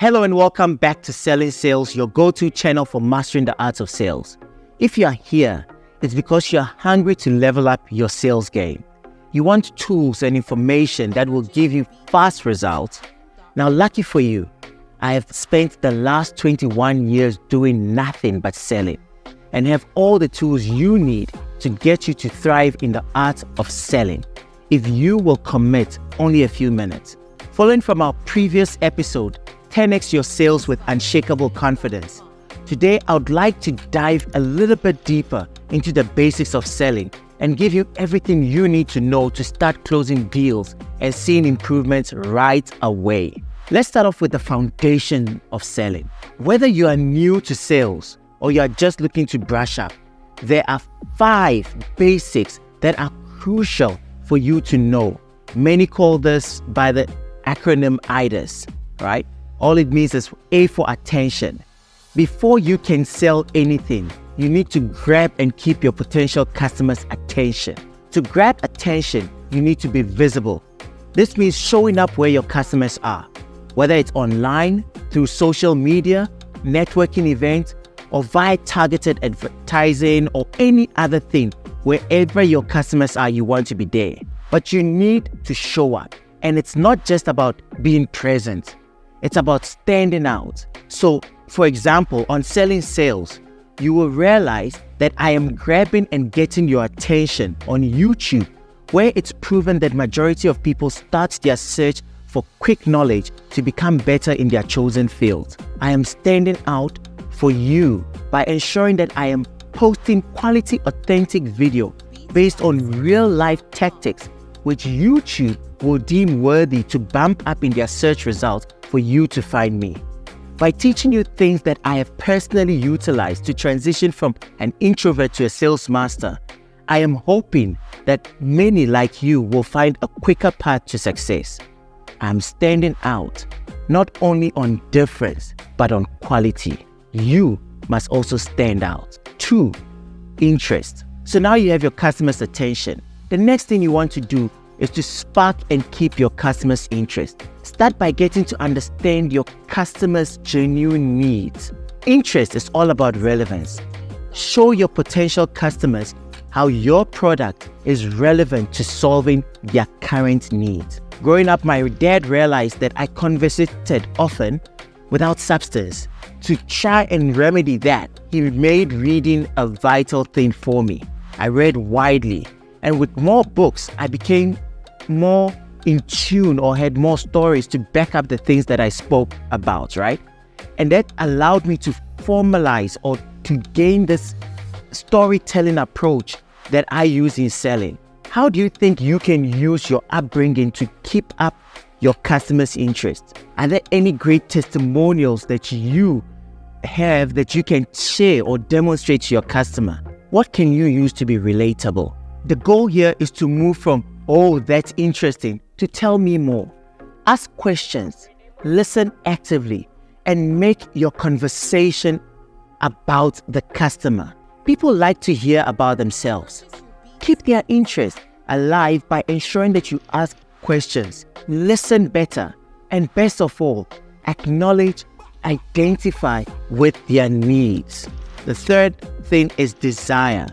Hello and welcome back to Selling Sales, your go-to channel for mastering the arts of sales. If you are here, it's because you're hungry to level up your sales game. You want tools and information that will give you fast results. Now, lucky for you, I have spent the last 21 years doing nothing but selling and have all the tools you need to get you to thrive in the art of selling if you will commit only a few minutes. Following from our previous episode, 10x your sales with unshakable confidence. Today, I would like to dive a little bit deeper into the basics of selling and give you everything you need to know to start closing deals and seeing improvements right away. Let's start off with the foundation of selling. Whether you are new to sales or you are just looking to brush up, there are 5 basics that are crucial for you to know. Many call this by the acronym AIDAS, right? All it means is A for attention. Before you can sell anything, you need to grab and keep your potential customers' attention. To grab attention, you need to be visible. This means showing up where your customers are, whether it's online, through social media, networking events, or via targeted advertising or any other thing. Wherever your customers are, you want to be there. But you need to show up. And it's not just about being present. It's about standing out. So, for example, on SellingSales, you will realize that I am grabbing and getting your attention on YouTube, where it's proven that majority of people start their search for quick knowledge to become better in their chosen field. I am standing out for you by ensuring that I am posting quality, authentic video based on real-life tactics, which YouTube will deem worthy to bump up in their search results for you to find me. By teaching you things that I have personally utilized to transition from an introvert to a sales master, I am hoping that many like you will find a quicker path to success. I'm standing out, not only on difference, but on quality. You must also stand out. 2, interest. So now you have your customers' attention. The next thing you want to do is to spark and keep your customers' interest. Start by getting to understand your customers' genuine needs. Interest is all about relevance. Show your potential customers how your product is relevant to solving their current needs. Growing up, my dad realized that I conversated often without substance. To try and remedy that, he made reading a vital thing for me. I read widely, and with more books, I became more in tune or had more stories to back up the things that I spoke about, right? And that allowed me to formalize or to gain this storytelling approach that I use in selling. How do you think you can use your upbringing to keep up your customers' interest? Are there any great testimonials that you have that you can share or demonstrate to your customer? What can you use to be relatable? The goal here is to move from, "Oh, that's interesting," to "tell me more." Ask questions, listen actively, and make your conversation about the customer. People like to hear about themselves. Keep their interest alive by ensuring that you ask questions, listen better, and best of all, acknowledge, identify with their needs. The third thing is desire.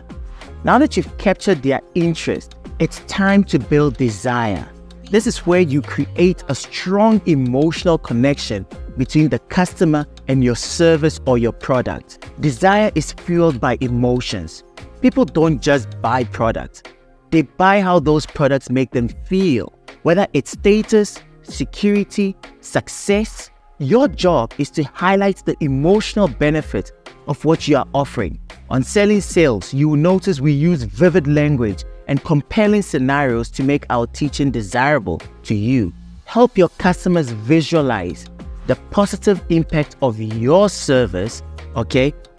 Now that you've captured their interest, it's time to build desire. This is where you create a strong emotional connection between the customer and your service or your product. Desire is fueled by emotions. People don't just buy products. They buy how those products make them feel. Whether it's status, security, success, your job is to highlight the emotional benefit of what you are offering. On SellingSales, you will notice we use vivid language and compelling scenarios to make our teaching desirable to you. Help your customers visualize the positive impact of your service,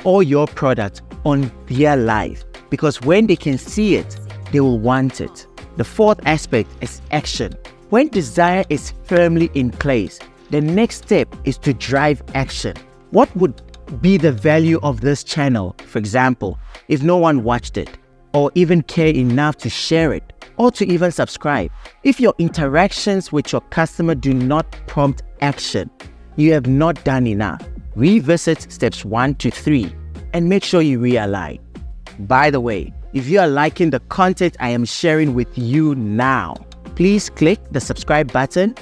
or your product on their life. Because when they can see it, they will want it. The fourth aspect is action. When desire is firmly in place, the next step is to drive action. What would be the value of this channel, for example, if no one watched it, or even care enough to share it, or to even subscribe? If your interactions with your customer do not prompt action, you have not done enough. Revisit steps 1 to 3 and make sure you realign. By the way, if you are liking the content I am sharing with you now, please click the subscribe button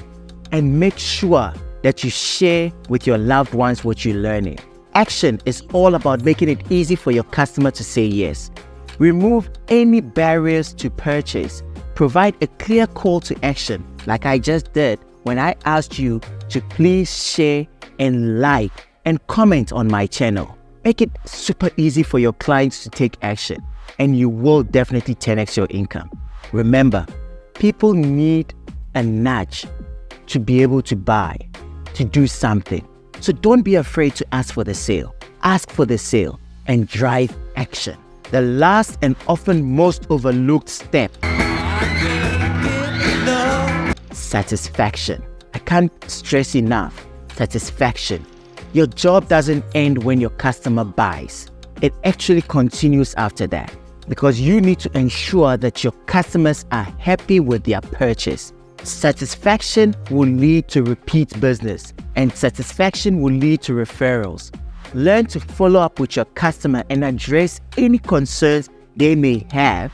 and make sure that you share with your loved ones what you're learning. Action is all about making it easy for your customer to say yes. Remove any barriers to purchase. Provide a clear call to action, like I just did when I asked you to please share and like and comment on my channel. Make it super easy for your clients to take action, and you will definitely 10x your income. Remember, people need a nudge to be able to buy, to do something. So don't be afraid to ask for the sale. Ask for the sale and drive action. The last and often most overlooked step, satisfaction. I can't stress enough, satisfaction. Your job doesn't end when your customer buys. It actually continues after that, because you need to ensure that your customers are happy with their purchase. Satisfaction will lead to repeat business, and satisfaction will lead to referrals. Learn to follow up with your customer and address any concerns they may have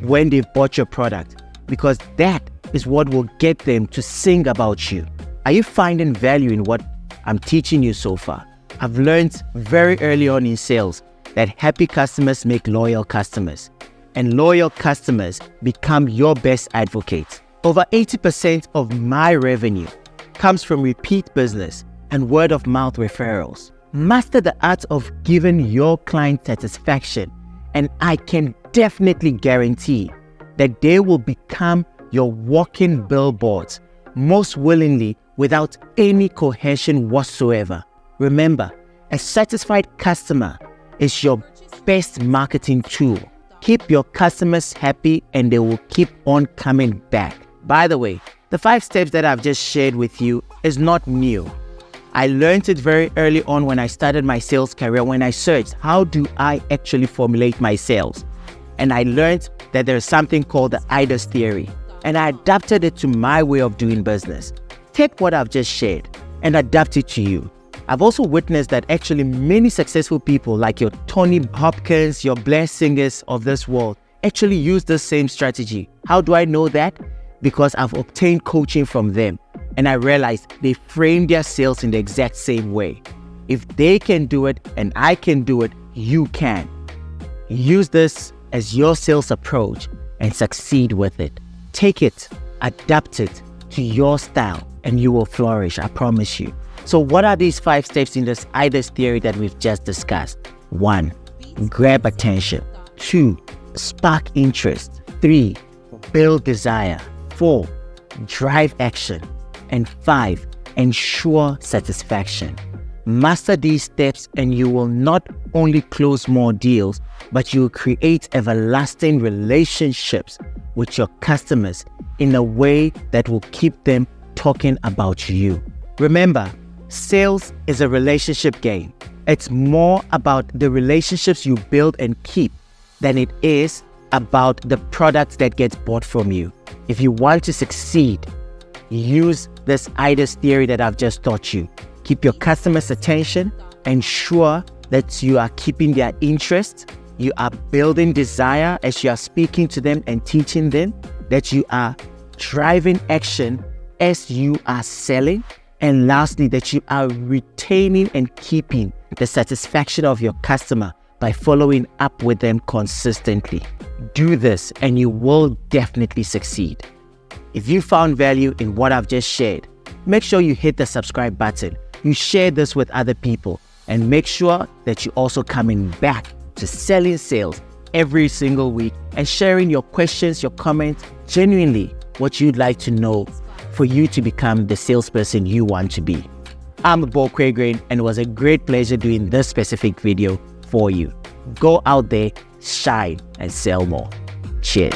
when they've bought your product, because that is what will get them to sing about you. Are you finding value in what I'm teaching you so far? I've learned very early on in sales that happy customers make loyal customers, and loyal customers become your best advocates. Over 80% of my revenue comes from repeat business and word of mouth referrals. Master the art of giving your client satisfaction, and I can definitely guarantee that they will become your walking billboards, most willingly, without any coercion whatsoever. Remember, a satisfied customer is your best marketing tool. Keep your customers happy and they will keep on coming back. By the way, the 5 steps that I've just shared with you is not new. I learned it very early on when I started my sales career, when I searched, how do I actually formulate my sales? And I learned that there's something called the AIDAS theory, and I adapted it to my way of doing business. Take what I've just shared and adapt it to you. I've also witnessed that actually many successful people like your Tony Hopkins, your Blair Singers of this world actually use the same strategy. How do I know that? Because I've obtained coaching from them, and I realized they frame their sales in the exact same way. If they can do it and I can do it, you can. Use this as your sales approach and succeed with it. Take it, adapt it to your style, and you will flourish, I promise you. So what are these 5 steps in this AIDAS theory that we've just discussed? 1. Grab attention. 2. Spark interest. 3. Build desire. 4. Drive action. And 5. Ensure satisfaction. Master these steps and you will not only close more deals, but you will create everlasting relationships with your customers in a way that will keep them talking about you. Remember, sales is a relationship game. It's more about the relationships you build and keep than it is about the product that gets bought from you. If you want to succeed, use this AIDAS theory that I've just taught you. Keep your customers' attention, ensure that you are keeping their interest, you are building desire as you are speaking to them and teaching them, that you are driving action as you are selling, and lastly, that you are retaining and keeping the satisfaction of your customer by following up with them consistently. Do this and you will definitely succeed. If you found value in what I've just shared, make sure you hit the subscribe button, you share this with other people, and make sure that you're also coming back to Selling Sales every single week and sharing your questions, your comments, genuinely what you'd like to know for you to become the salesperson you want to be. I'm Bo Quagrain, and it was a great pleasure doing this specific video for you. Go out there, shine, and sell more. Cheers.